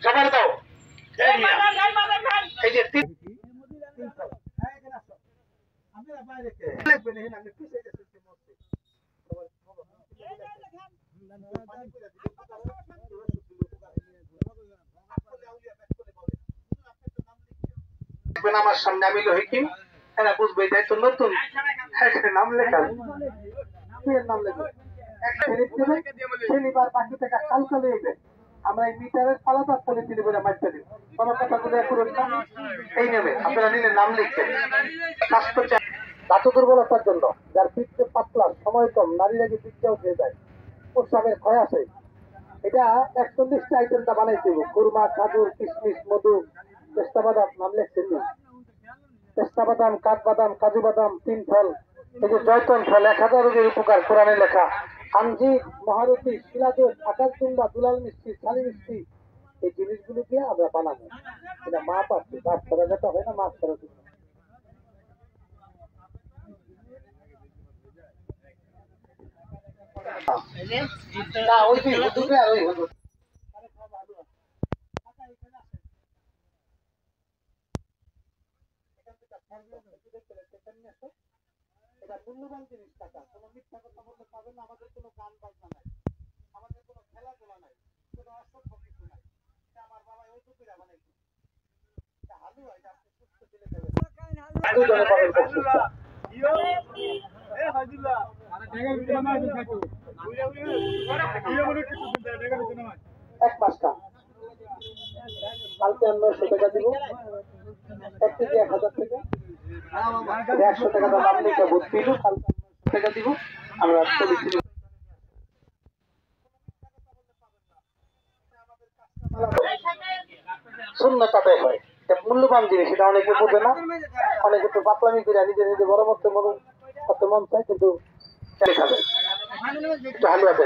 সবার দাও এই যে আমার সামনে আমি লহিকিম এরা বুঝবে তাই তো নতুন নাম লেখা নাম লেখা শনিবার বাকি টাকা কালকে লইবে আমরা এই মিটারের আলাদা পলিথিন বলে মারতে দিব কোনো কথাগুলো করুন না এই নেবে আপনারা নিলে নাম লিখবেন স্বাস্থ্য দাঁত দুর্বলতার জন্য যার পিঠে পাতলা সময় কম নারীরা যে পিঠটা উঠে যায় প্রস্রাবের ক্ষয় আসে এটা 41টা আইটেমটা বানাইতে হবে কুরমা খাজুর কিশমিশ মধু পেস্তা বাদাম নাম লিখছেন পেস্তা বাদাম কাঠবাদাম কাজু বাদাম 3 ফল এই যে জয়তন ফল 1000 রোগের উপকার কোরআনে লেখা আঞ্জির মহারতি শিলাদোষ আকাশ তুম্বা দুলাল মিষ্টি শালি মিষ্টি এই জিনিসগুলো দিয়ে আমরা বানাবো এটা মাপ আছে মাপ করা যেটা হয় না মাপ করা দিতে না ওই দুটো আর ওই হলো এটা মূল্যবান জিনিস টাকা কোনো মিথ্যা কথা বলতে পারবেন না আমাদের কোনো গান বাজনা নাই আমাদের কোনো খেলাধুলা নাই কোনো অসভ্য কিছু নাই এটা আমার বাবা ওই টুপিরা বানাইছে এটা হালুয়া এটা আপনি সুস্থ দিলে দেবেন এক মাস কাম কালকে আমরা 100 টাকা দিব এক থেকে 1000 টাকা 100 টাকা দাম নিয়ে ভর্তি দিব কালকে টাকা দিব আমরা শূন্যতাতে হয় এটা মূল্যবান জিনিস এটা অনেকে বোঝে না অনেকে একটু পাতলামি করে নিজে নিজে বড় মতো মন চায় কিন্তু একটু হালুয়া দেয়